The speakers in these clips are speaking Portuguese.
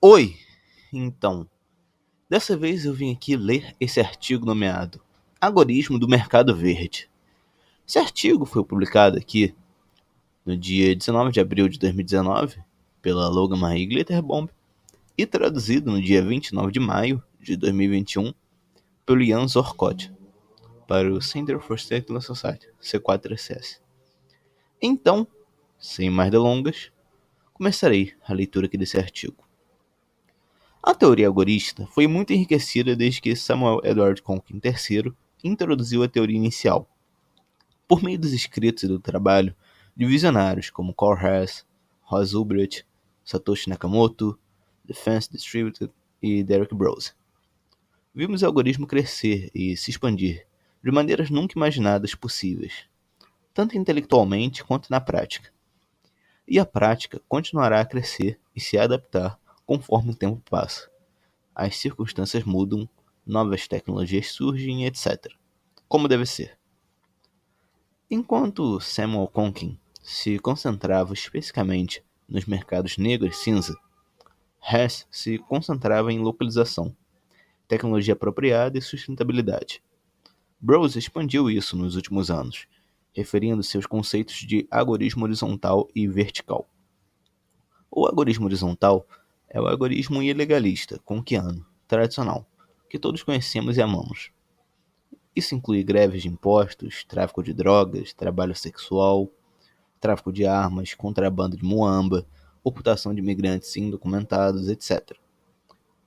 Oi! Então, dessa vez eu vim aqui ler esse artigo nomeado Algoritmo do Mercado Verde. Esse artigo foi publicado aqui no dia 19 de abril de 2019 pela Logan Marie Glitterbomb e traduzido no dia 29 de maio de 2021 pelo Jan Zorkot para o Center for Secular Society, C4SS. Então, sem mais delongas, começarei a leitura aqui desse artigo. A teoria algorista foi muito enriquecida desde que Samuel Edward Konkin III introduziu a teoria inicial, por meio dos escritos e do trabalho de visionários como Carl Hess, Ross Ulbricht, Satoshi Nakamoto, Defense Distributed e Derek Brose. Vimos o algoritmo crescer e se expandir de maneiras nunca imaginadas possíveis, tanto intelectualmente quanto na prática. E a prática continuará a crescer e se adaptar conforme o tempo passa. As circunstâncias mudam, novas tecnologias surgem, etc. Como deve ser. Enquanto Samuel Konkin se concentrava especificamente nos mercados negro e cinza, Hess se concentrava em localização, tecnologia apropriada e sustentabilidade. Brose expandiu isso nos últimos anos, referindo seus conceitos de algoritmo horizontal e vertical. O algoritmo horizontal é o algoritmo ilegalista, Konkiano, tradicional, que todos conhecemos e amamos. Isso inclui greves de impostos, tráfico de drogas, trabalho sexual, tráfico de armas, contrabando de muamba, ocultação de imigrantes indocumentados, etc.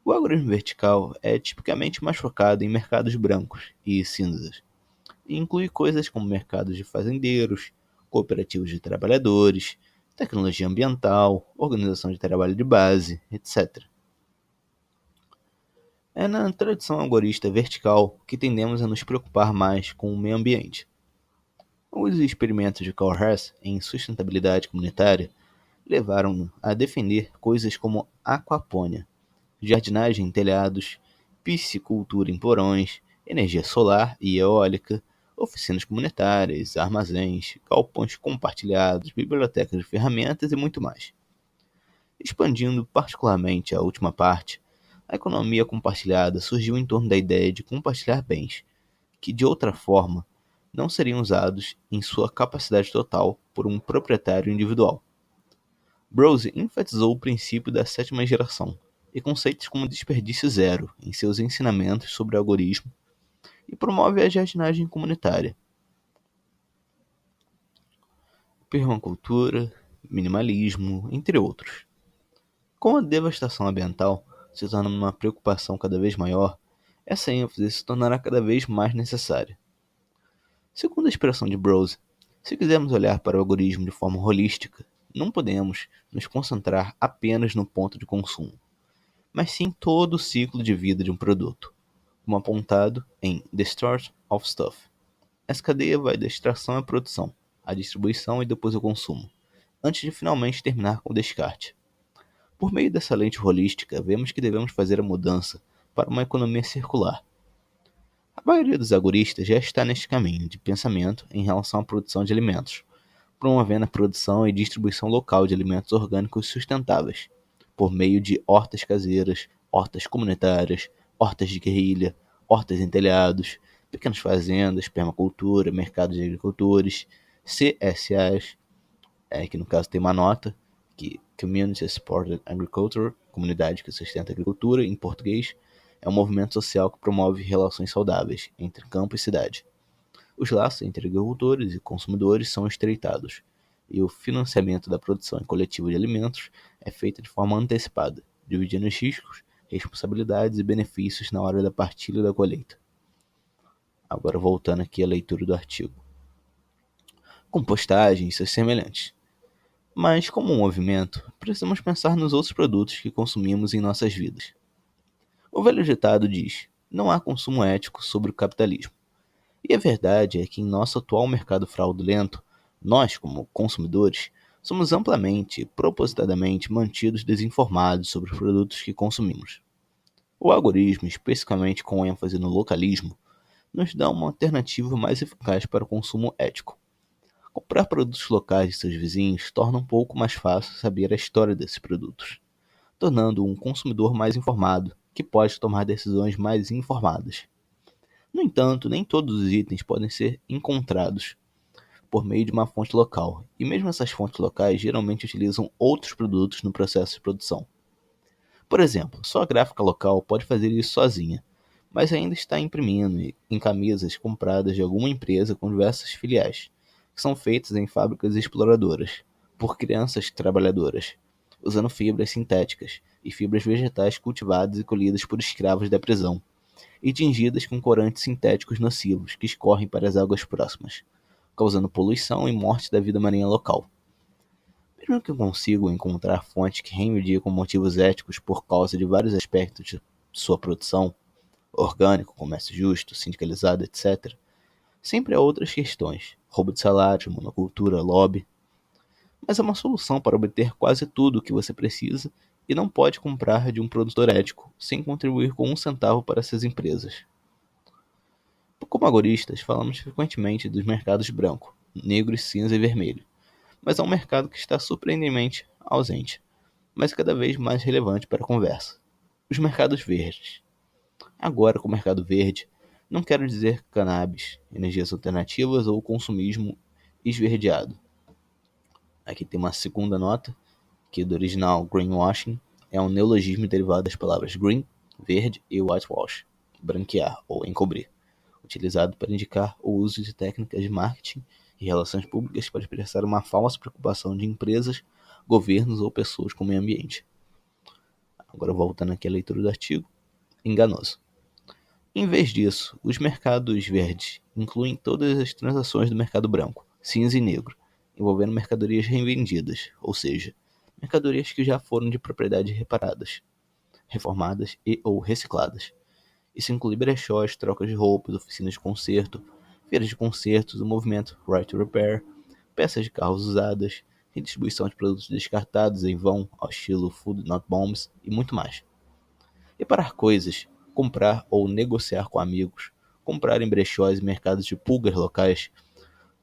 O algoritmo vertical é tipicamente mais focado em mercados brancos e cinzas, e inclui coisas como mercados de fazendeiros, cooperativos de trabalhadores, tecnologia ambiental, organização de trabalho de base, etc. É na tradição algorista vertical que tendemos a nos preocupar mais com o meio ambiente. Os experimentos de Carl Hess em sustentabilidade comunitária levaram a defender coisas como aquapônia, jardinagem em telhados, piscicultura em porões, energia solar e eólica, oficinas comunitárias, armazéns, galpões compartilhados, bibliotecas de ferramentas e muito mais. Expandindo particularmente a última parte, a economia compartilhada surgiu em torno da ideia de compartilhar bens, que de outra forma não seriam usados em sua capacidade total por um proprietário individual. Brose enfatizou o princípio da sétima geração e conceitos como desperdício zero em seus ensinamentos sobre algoritmo e promove a jardinagem comunitária, permacultura, minimalismo, entre outros. Com a devastação ambiental se tornando uma preocupação cada vez maior, essa ênfase se tornará cada vez mais necessária. Segundo a expressão de Brose, se quisermos olhar para o algoritmo de forma holística, não podemos nos concentrar apenas no ponto de consumo, mas sim todo o ciclo de vida de um produto, como apontado em The Start of Stuff. Essa cadeia vai da extração à produção, à distribuição e depois ao consumo, antes de finalmente terminar com o descarte. Por meio dessa lente holística, vemos que devemos fazer a mudança para uma economia circular. A maioria dos algoristas já está neste caminho de pensamento em relação à produção de alimentos, promovendo a produção e distribuição local de alimentos orgânicos sustentáveis, por meio de hortas caseiras, hortas comunitárias, hortas de guerrilha, hortas em telhados, pequenas fazendas, permacultura, mercados de agricultores, CSAs, que no caso tem uma nota, que Community Supported Agriculture, comunidade que sustenta a agricultura, em português, é um movimento social que promove relações saudáveis entre campo e cidade. Os laços entre agricultores e consumidores são estreitados, e o financiamento da produção coletiva de alimentos é feito de forma antecipada, dividindo os riscos, responsabilidades e benefícios na hora da partilha da colheita. Agora voltando aqui à leitura do artigo. Compostagem e seus semelhantes. Mas, como um movimento, precisamos pensar nos outros produtos que consumimos em nossas vidas. O velho ditado diz: não há consumo ético sobre o capitalismo. E a verdade é que em nosso atual mercado fraudulento, nós, como consumidores, somos amplamente e propositadamente mantidos desinformados sobre os produtos que consumimos. O algoritmo, especificamente com ênfase no localismo, nos dá uma alternativa mais eficaz para o consumo ético. Comprar produtos locais de seus vizinhos torna um pouco mais fácil saber a história desses produtos. tornando um consumidor mais informado, que pode tomar decisões mais informadas. No entanto, nem todos os itens podem ser encontrados por meio de uma fonte local, e mesmo essas fontes locais geralmente utilizam outros produtos no processo de produção. Por exemplo, só a gráfica local pode fazer isso sozinha, mas ainda está imprimindo em camisas compradas de alguma empresa com diversas filiais, que são feitas em fábricas exploradoras, por crianças trabalhadoras, usando fibras sintéticas e fibras vegetais cultivadas e colhidas por escravos da prisão, e tingidas com corantes sintéticos nocivos que escorrem para as águas próximas, causando poluição e morte da vida marinha local. Mesmo que eu consiga encontrar fontes que reivindicam motivos éticos por causa de vários aspectos de sua produção, orgânico, comércio justo, sindicalizado, etc., sempre há outras questões, roubo de salário, monocultura, lobby, mas é uma solução para obter quase tudo o que você precisa e não pode comprar de um produtor ético sem contribuir com um centavo para essas empresas. Como agoristas, falamos frequentemente dos mercados branco, negro, cinza e vermelho, mas é um mercado que está surpreendentemente ausente, mas cada vez mais relevante para a conversa. Os mercados verdes. Agora, com o mercado verde, não quero dizer cannabis, energias alternativas ou consumismo esverdeado. Aqui tem uma segunda nota, que do original greenwashing é um neologismo derivado das palavras green, verde, e whitewash, branquear ou encobrir, utilizado para indicar o uso de técnicas de marketing e relações públicas para expressar uma falsa preocupação de empresas, governos ou pessoas com o meio ambiente. Agora, voltando aqui à leitura do artigo, enganoso. Em vez disso, os mercados verdes incluem todas as transações do mercado branco, cinza e negro, envolvendo mercadorias revendidas, ou seja, mercadorias que já foram de propriedade reparadas, reformadas e ou recicladas. Isso inclui brechós, trocas de roupas, oficinas de conserto, feiras de concertos, o movimento Right to Repair, peças de carros usadas, redistribuição de produtos descartados em vão, ao estilo Food Not Bombs e muito mais. Reparar coisas, comprar ou negociar com amigos, comprar em brechós e mercados de pulgas locais,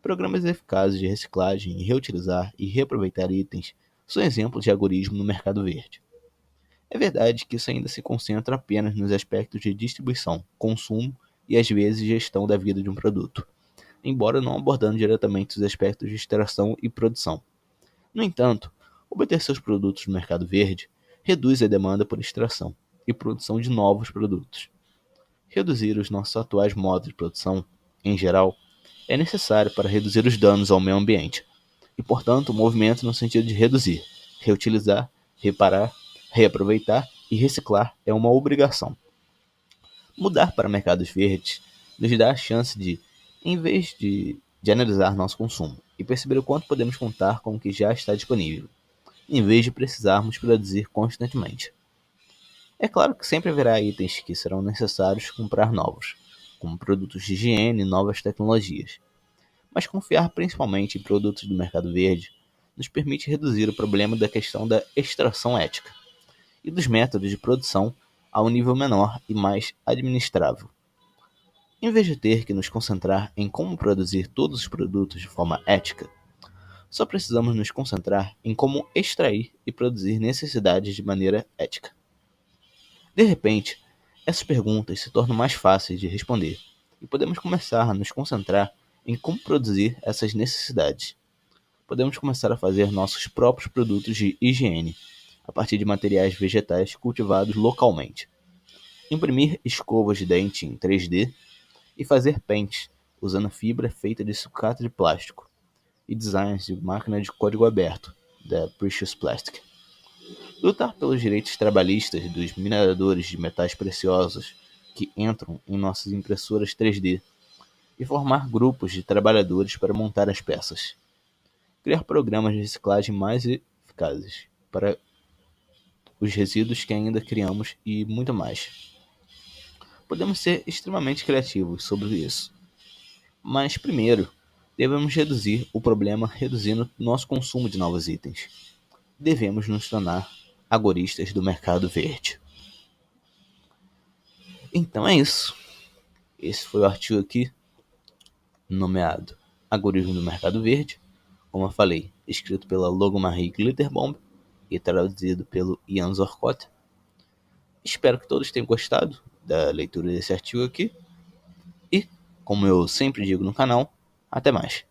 programas eficazes de reciclagem e reutilizar e reaproveitar itens são exemplos de agorismo no mercado verde. É verdade que isso ainda se concentra apenas nos aspectos de distribuição, consumo e às vezes gestão da vida de um produto, embora não abordando diretamente os aspectos de extração e produção. No entanto, obter seus produtos no mercado verde reduz a demanda por extração e produção de novos produtos. Reduzir os nossos atuais modos de produção, em geral, é necessário para reduzir os danos ao meio ambiente, e, portanto, o movimento no sentido de reduzir, reutilizar, reparar, reaproveitar e reciclar é uma obrigação. Mudar para mercados verdes nos dá a chance de, em vez de analisar nosso consumo e perceber o quanto podemos contar com o que já está disponível, em vez de precisarmos produzir constantemente. É claro que sempre haverá itens que serão necessários comprar novos, como produtos de higiene e novas tecnologias, mas confiar principalmente em produtos do mercado verde nos permite reduzir o problema da questão da extração ética e dos métodos de produção a um nível menor e mais administrável. Em vez de ter que nos concentrar em como produzir todos os produtos de forma ética, só precisamos nos concentrar em como extrair e produzir necessidades de maneira ética. De repente, essas perguntas se tornam mais fáceis de responder e podemos começar a nos concentrar em como produzir essas necessidades. Podemos começar a fazer nossos próprios produtos de higiene a partir de materiais vegetais cultivados localmente. Imprimir escovas de dente em 3D e fazer pentes usando fibra feita de sucata de plástico e designs de máquina de código aberto, da Precious Plastic. Lutar pelos direitos trabalhistas dos mineradores de metais preciosos que entram em nossas impressoras 3D e formar grupos de trabalhadores para montar as peças. Criar programas de reciclagem mais eficazes para os resíduos que ainda criamos e muito mais. Podemos ser extremamente criativos sobre isso. Mas, primeiro, devemos reduzir o problema reduzindo nosso consumo de novos itens. Devemos nos tornar agoristas do mercado verde. Então é isso. Esse foi o artigo aqui, nomeado Agorismo do Mercado Verde. Como eu falei, escrito pela Logo Marie Glitterbomb. e traduzido pelo Ian Zorcott. Espero que todos tenham gostado da leitura desse artigo aqui. E, como eu sempre digo no canal, até mais.